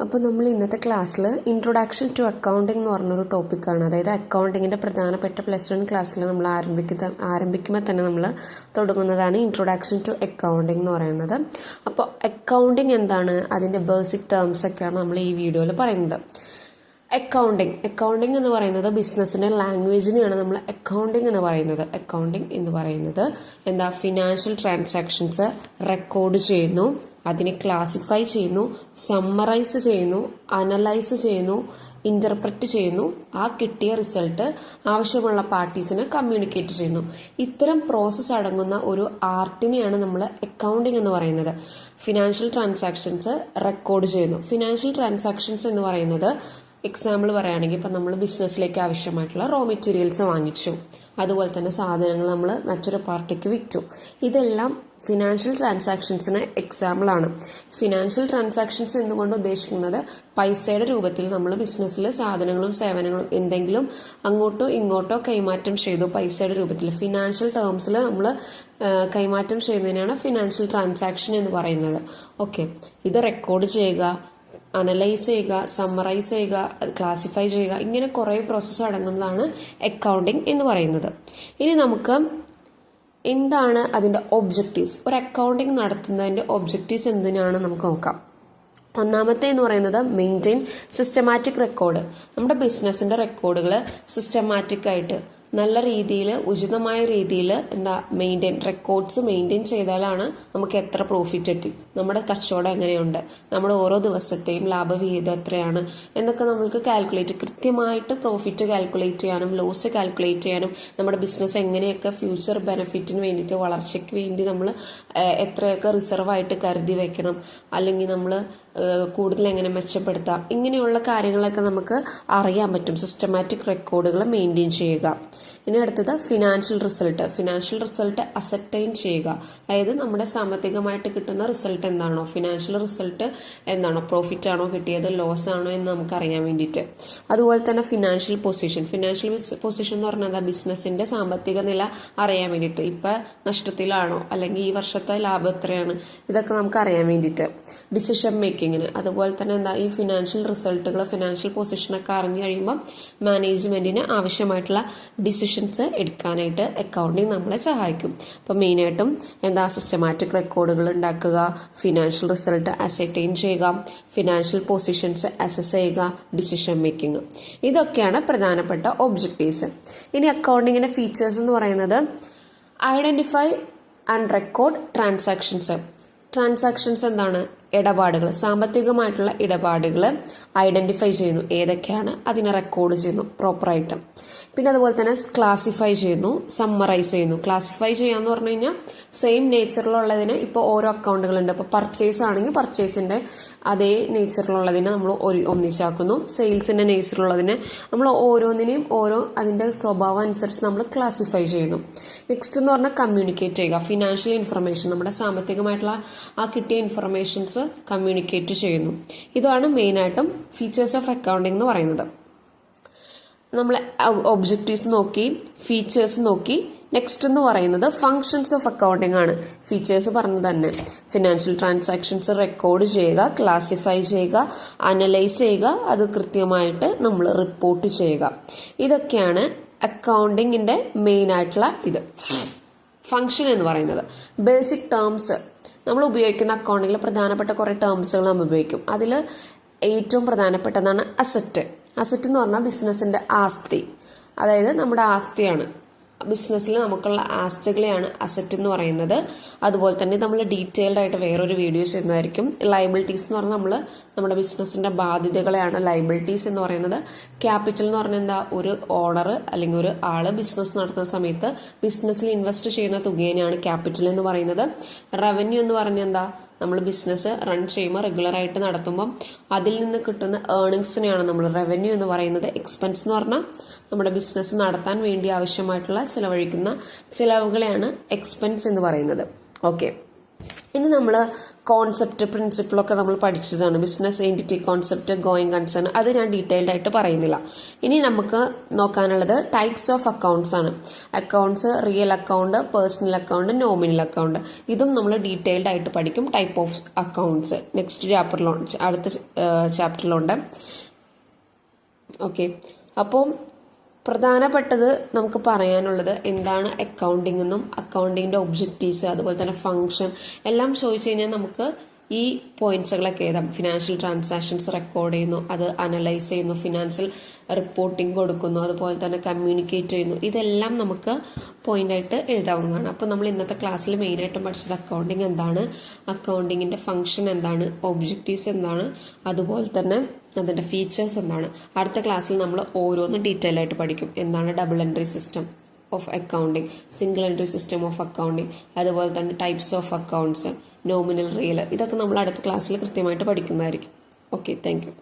അപ്പോൾ നമ്മൾ ഇന്നത്തെ ക്ലാസ്സിൽ ഇൻട്രൊഡക്ഷൻ ടു അക്കൗണ്ടിംഗ് എന്ന് പറഞ്ഞൊരു ടോപ്പിക്കാണ്. അതായത് അക്കൗണ്ടിങ്ങിൻ്റെ പ്രധാനപ്പെട്ട +1 ക്ലാസ്സിൽ നമ്മൾ ആരംഭിക്കുമ്പോൾ തന്നെ നമ്മൾ തുടങ്ങുന്നതാണ് ഇൻട്രൊഡക്ഷൻ ടു അക്കൗണ്ടിംഗ് എന്ന് പറയുന്നത്. അപ്പോൾ അക്കൗണ്ടിങ് എന്താണ്, അതിൻ്റെ ബേസിക് ടേംസ് ഒക്കെയാണ് നമ്മൾ ഈ വീഡിയോയിൽ പറയുന്നത്. അക്കൗണ്ടിങ് എന്ന് പറയുന്നത് ബിസിനസ്സിൻ്റെ ലാംഗ്വേജിനെയാണ് നമ്മൾ അക്കൗണ്ടിങ് എന്ന് പറയുന്നത്. അക്കൗണ്ടിങ് എന്ന് പറയുന്നത് എന്താ, ഫിനാൻഷ്യൽ ട്രാൻസാക്ഷൻസ് റെക്കോർഡ് ചെയ്യുന്നു, അതിനെ ക്ലാസിഫൈ ചെയ്യുന്നു, സമ്മറൈസ് ചെയ്യുന്നു, അനലൈസ് ചെയ്യുന്നു, ഇന്റർപ്രറ്റ് ചെയ്യുന്നു, ആ കിട്ടിയ റിസൾട്ട് ആവശ്യമുള്ള പാർട്ടീസിന് കമ്മ്യൂണിക്കേറ്റ് ചെയ്യുന്നു. ഇത്തരം പ്രോസസ്സ് അടങ്ങുന്ന ഒരു ആർട്ടിനെയാണ് നമ്മൾ അക്കൗണ്ടിങ് എന്ന് പറയുന്നത്. ഫിനാൻഷ്യൽ ട്രാൻസാക്ഷൻസ് റെക്കോർഡ് ചെയ്യുന്നു. ഫിനാൻഷ്യൽ ട്രാൻസാക്ഷൻസ് എന്ന് പറയുന്നത് എക്സാമ്പിൾ പറയുകയാണെങ്കിൽ ഇപ്പം നമ്മൾ ബിസിനസ്സിലേക്ക് ആവശ്യമായിട്ടുള്ള റോ മെറ്റീരിയൽസ് വാങ്ങിച്ചു, അതുപോലെ തന്നെ സാധനങ്ങൾ നമ്മൾ മറ്റൊരു പാർട്ടിക്ക് വിറ്റു. ഇതെല്ലാം ഫിനാൻഷ്യൽ ട്രാൻസാക്ഷൻസിന് എക്സാമ്പിളാണ്. ഫിനാൻഷ്യൽ ട്രാൻസാക്ഷൻസ് എന്നുകൊണ്ട് ഉദ്ദേശിക്കുന്നത് പൈസയുടെ രൂപത്തിൽ നമ്മൾ ബിസിനസ്സിൽ സാധനങ്ങളും സേവനങ്ങളും എന്തെങ്കിലും അങ്ങോട്ടോ ഇങ്ങോട്ടോ കൈമാറ്റം ചെയ്തു പൈസയുടെ രൂപത്തിൽ. ഫിനാൻഷ്യൽ ടേംസിൽ നമ്മൾ കൈമാറ്റം ചെയ്യുന്നതിനാണ് ഫിനാൻഷ്യൽ ട്രാൻസാക്ഷൻ എന്ന് പറയുന്നത്. ഓക്കെ, ഇത് റെക്കോർഡ് ചെയ്യുക, അനലൈസ് ചെയ്യുക, സമ്മറൈസ് ചെയ്യുക, ക്ലാസിഫൈ ചെയ്യുക, ഇങ്ങനെ കുറേ പ്രോസസ്സ് അടങ്ങുന്നതാണ് അക്കൗണ്ടിങ് എന്ന് പറയുന്നത്. ഇനി നമുക്ക് എന്താണ് അതിൻ്റെ ഒബ്ജക്റ്റീവ്സ്, ഒരു അക്കൗണ്ടിങ് നടത്തുന്നതിൻ്റെ ഒബ്ജക്റ്റീവ്സ് എന്തിനാണ് നമുക്ക് നോക്കാം. ഒന്നാമത്തെ എന്ന് പറയുന്നത് മെയിൻറ്റെയിൻ സിസ്റ്റമാറ്റിക് റെക്കോർഡ്. നമ്മുടെ ബിസിനസ്സിൻ്റെ റെക്കോർഡുകൾ സിസ്റ്റമാറ്റിക് ആയിട്ട് നല്ല രീതിയിൽ ഉചിതമായ രീതിയിൽ റെക്കോർഡ്സ് മെയിൻറ്റെയിൻ ചെയ്താലാണ് നമുക്ക് എത്ര പ്രോഫിറ്റ് കിട്ടി, നമ്മുടെ കച്ചവടം എങ്ങനെയുണ്ട്, നമ്മുടെ ഓരോ ദിവസത്തെയും ലാഭവിഹിതം എത്രയാണ് എന്നൊക്കെ നമ്മൾക്ക് കൃത്യമായിട്ട് പ്രോഫിറ്റ് കാൽക്കുലേറ്റ് ചെയ്യാനും ലോസ് കാൽക്കുലേറ്റ് ചെയ്യാനും നമ്മുടെ ബിസിനസ് എങ്ങനെയൊക്കെ ഫ്യൂച്ചർ ബെനിഫിറ്റിന് വേണ്ടിയിട്ട് വളർച്ചയ്ക്ക് വേണ്ടി നമ്മൾ എത്രയൊക്കെ റിസർവായിട്ട് കരുതി വെക്കണം, അല്ലെങ്കിൽ നമ്മൾ കൂടുതൽ എങ്ങനെ മെച്ചപ്പെടുത്താം, ഇങ്ങനെയുള്ള കാര്യങ്ങളൊക്കെ നമുക്ക് അറിയാൻ പറ്റും സിസ്റ്റമാറ്റിക് റെക്കോർഡുകൾ മെയിൻറ്റെയിൻ ചെയ്യുക. ഇനി അടുത്തത് ഫിനാൻഷ്യൽ റിസൾട്ട് അസർട്ടൈൻ ചെയ്യുക. അതായത് നമ്മുടെ സാമ്പത്തികമായിട്ട് കിട്ടുന്ന റിസൾട്ട് എന്താണോ, ഫിനാൻഷ്യൽ റിസൾട്ട് എന്താണോ, പ്രോഫിറ്റ് ആണോ കിട്ടിയത്, ലോസ് ആണോ എന്ന് നമുക്ക് അറിയാൻ വേണ്ടിയിട്ട്. അതുപോലെ തന്നെ ഫിനാൻഷ്യൽ പൊസിഷൻ എന്ന് പറഞ്ഞാൽ ബിസിനസിന്റെ സാമ്പത്തിക നില അറിയാൻ വേണ്ടിയിട്ട്. ഇപ്പം നഷ്ടത്തിലാണോ അല്ലെങ്കിൽ ഈ വർഷത്തെ ലാഭം എത്രയാണ്, ഇതൊക്കെ നമുക്ക് അറിയാൻ വേണ്ടിയിട്ട്. ഡിസിഷൻ മേക്കിങ്ങിന് അതുപോലെ തന്നെ ഈ ഫിനാൻഷ്യൽ റിസൾട്ടുകൾ, ഫിനാൻഷ്യൽ പൊസിഷനൊക്കെ അറിഞ്ഞു കഴിയുമ്പോൾ മാനേജ്മെന്റിന് ആവശ്യമായിട്ടുള്ള ഡിസിഷൻസ് എടുക്കാനായിട്ട് അക്കൗണ്ടിങ് നമ്മളെ സഹായിക്കും. അപ്പം മെയിനായിട്ടും സിസ്റ്റമാറ്റിക് റെക്കോർഡുകൾ ഉണ്ടാക്കുക, ഫിനാൻഷ്യൽ റിസൾട്ട് അസർട്ടൈൻ ചെയ്യുക, ഫിനാൻഷ്യൽ പൊസിഷൻസ് അസസ് ചെയ്യുക, ഡിസിഷൻ മേക്കിംഗ്, ഇതൊക്കെയാണ് പ്രധാനപ്പെട്ട ഒബ്ജക്റ്റീവ്സ്. ഇനി അക്കൗണ്ടിങ്ങിന്റെ ഫീച്ചേഴ്സ് എന്ന് പറയുന്നത് ഐഡന്റിഫൈ ആൻഡ് റെക്കോർഡ് ട്രാൻസാക്ഷൻസ് എന്താണ്, ഇടപാടുകൾ, സാമ്പത്തികമായിട്ടുള്ള ഇടപാടുകൾ ഐഡന്റിഫൈ ചെയ്യുന്നു, ഏതൊക്കെയാണ്, അതിനെ റെക്കോർഡ് ചെയ്യുന്നു പ്രോപ്പറായിട്ട്. പിന്നെ അതുപോലെ തന്നെ ക്ലാസിഫൈ ചെയ്യുന്നു, സമ്മറൈസ് ചെയ്യുന്നു. ക്ലാസിഫൈ ചെയ്യാന്ന് പറഞ്ഞു കഴിഞ്ഞാൽ സെയിം നേച്ചറിലുള്ളതിന് ഇപ്പോൾ ഓരോ അക്കൗണ്ടുകളുണ്ട്. ഇപ്പോൾ പർച്ചേസ് ആണെങ്കിൽ പർച്ചേസിന്റെ അതേ നേച്ചറിലുള്ളതിനെ നമ്മൾ ഒന്നിച്ചാക്കുന്നു. സെയിൽസിന്റെ നേച്ചറിലുള്ളതിനെ നമ്മൾ ഓരോന്നിനെയും അതിന്റെ സ്വഭാവം അനുസരിച്ച് നമ്മൾ ക്ലാസിഫൈ ചെയ്യുന്നു. നെക്സ്റ്റ് എന്ന് പറഞ്ഞാൽ കമ്മ്യൂണിക്കേറ്റ് ചെയ്യുക. ഫിനാൻഷ്യൽ ഇൻഫർമേഷൻ, നമ്മുടെ സാമ്പത്തികമായിട്ടുള്ള ആ കിട്ടിയ ഇൻഫർമേഷൻസ് കമ്മ്യൂണിക്കേറ്റ് ചെയ്യുന്നു. ഇതാണ് മെയിനായിട്ടും ഫീച്ചേഴ്സ് ഓഫ് അക്കൗണ്ടിങ് എന്ന് പറയുന്നത്. നമ്മൾ ഒബ്ജക്റ്റീവ്സ് നോക്കി, ഫീച്ചേഴ്സ് നോക്കി. നെക്സ്റ്റ് എന്ന് പറയുന്നത് ഫങ്ഷൻസ് ഓഫ് അക്കൗണ്ടിങ് ആണ്. ഫീച്ചേഴ്സ് പറഞ്ഞു തന്നെ, ഫിനാൻഷ്യൽ ട്രാൻസാക്ഷൻസ് റെക്കോർഡ് ചെയ്യുക, ക്ലാസിഫൈ ചെയ്യുക, അനലൈസ് ചെയ്യുക, അത് കൃത്യമായിട്ട് നമ്മൾ റിപ്പോർട്ട് ചെയ്യുക. ഇതൊക്കെയാണ് അക്കൗണ്ടിങ്ങിന്റെ മെയിൻ ആയിട്ടുള്ള ഫങ്ഷൻ എന്ന് പറയുന്നത്. ബേസിക് ടേംസ് നമ്മൾ ഉപയോഗിക്കുന്ന അക്കൗണ്ടിങ്ങിൽ പ്രധാനപ്പെട്ട കുറെ ടേംസുകൾ നമ്മൾ ഉപയോഗിക്കും. അതിൽ ഏറ്റവും പ്രധാനപ്പെട്ടതാണ് അസറ്റ് എന്ന് പറഞ്ഞാൽ ബിസിനസിന്റെ ആസ്തി, അതായത് നമ്മുടെ ആസ്തിയാണ്. ബിസിനസ്സിൽ നമുക്കുള്ള ആസ്തികളെയാണ് അസറ്റ് എന്ന് പറയുന്നത്. അതുപോലെ തന്നെ നമ്മൾ ഡീറ്റെയിൽഡ് ആയിട്ട് വേറൊരു വീഡിയോ ചെയ്യുന്നതായിരിക്കും. ലയബിലിറ്റീസ് എന്ന് പറഞ്ഞാൽ നമ്മുടെ ബിസിനസിന്റെ ബാധ്യതകളെയാണ് ലയബിലിറ്റീസ് എന്ന് പറയുന്നത്. ക്യാപിറ്റൽ എന്ന് പറഞ്ഞാൽ ഒരു ഓണർ അല്ലെങ്കിൽ ഒരു ആള് ബിസിനസ് നടത്തുന്ന സമയത്ത് ബിസിനസ്സിൽ ഇൻവെസ്റ്റ് ചെയ്യുന്ന തുകേനെയാണ് ക്യാപിറ്റൽ എന്ന് പറയുന്നത്. റവന്യൂ എന്ന് പറഞ്ഞാൽ നമ്മൾ ബിസിനസ് റൺ ചെയ്യുമ്പോൾ റെഗുലറായിട്ട് നടത്തുമ്പം അതിൽ നിന്ന് കിട്ടുന്ന ഏർണിങ്സിനെയാണ് നമ്മൾ റവന്യൂ എന്ന് പറയുന്നത്. എക്സ്പെൻസ് എന്ന് പറഞ്ഞാൽ നമ്മുടെ ബിസിനസ് നടത്താൻ വേണ്ടി ആവശ്യമായിട്ടുള്ള ചിലവഴിക്കുന്ന ചിലവുകളെയാണ് എക്സ്പെൻസ് എന്ന് പറയുന്നത്. ഓക്കെ, ഇനി നമ്മൾ കോൺസെപ്റ്റ് പ്രിൻസിപ്പിളൊക്കെ നമ്മൾ പഠിച്ചതാണ്. Business entity concept, going concern, അത് ഞാൻ ഡീറ്റെയിൽഡ് ആയിട്ട് പറയുന്നില്ല. ഇനി നമുക്ക് നോക്കാനുള്ളത് ടൈപ്സ് ഓഫ് അക്കൗണ്ട്സ് ആണ്. Accounts real account, personal account, nominal account, ഇതും നമ്മൾ ഡീറ്റെയിൽഡ് ആയിട്ട് പഠിക്കും. ടൈപ്പ് ഓഫ് അക്കൗണ്ട്സ് നെക്സ്റ്റ് ചാപ്റ്ററിലുണ്ട്, അടുത്ത ചാപ്റ്ററിലുണ്ട്. ഓക്കെ, അപ്പോൾ പ്രധാനപ്പെട്ടത് നമുക്ക് പറയാനുള്ളത് എന്താണ് അക്കൗണ്ടിംഗ് എന്നും അക്കൗണ്ടിങ്ങിന്റെ ഒബ്ജക്റ്റീവ്സ് അതുപോലെ തന്നെ ഫംഗ്ഷൻ എല്ലാം ചോദിച്ചു കഴിഞ്ഞാൽ നമുക്ക് ഈ പോയിന്റ്സുകളൊക്കെ എഴുതാം. ഫിനാൻഷ്യൽ ട്രാൻസാക്ഷൻസ് റെക്കോർഡ് ചെയ്യുന്നു, അത് അനലൈസ് ചെയ്യുന്നു, ഫിനാൻഷ്യൽ റിപ്പോർട്ടിംഗ് കൊടുക്കുന്നു, അതുപോലെ തന്നെ കമ്മ്യൂണിക്കേറ്റ് ചെയ്യുന്നു, ഇതെല്ലാം നമുക്ക് പോയിന്റായിട്ട് എഴുതാവുന്നതാണ്. അപ്പോൾ നമ്മൾ ഇന്നത്തെ ക്ലാസ്സിൽ മെയിനായിട്ടും പഠിച്ചത് അക്കൗണ്ടിങ് എന്താണ്, അക്കൗണ്ടിങ്ങിന്റെ ഫംഗ്ഷൻ എന്താണ്, ഒബ്ജക്റ്റീവ്സ് എന്താണ്, അതുപോലെ തന്നെ അതിന്റെ ഫീച്ചേഴ്സ് എന്താണ്. അടുത്ത ക്ലാസ്സിൽ നമ്മൾ ഓരോന്നും ഡീറ്റെയിൽ ആയിട്ട് പഠിക്കും. എന്താണ് double entry system of accounting, single entry system of accounting, അതുപോലെ തന്നെ types of accounts, nominal, real, ഇതൊക്കെ നമ്മൾ അടുത്ത ക്ലാസ്സിൽ കൃത്യമായിട്ട് പഠിക്കുന്നതായിരിക്കും. Okay, thank you.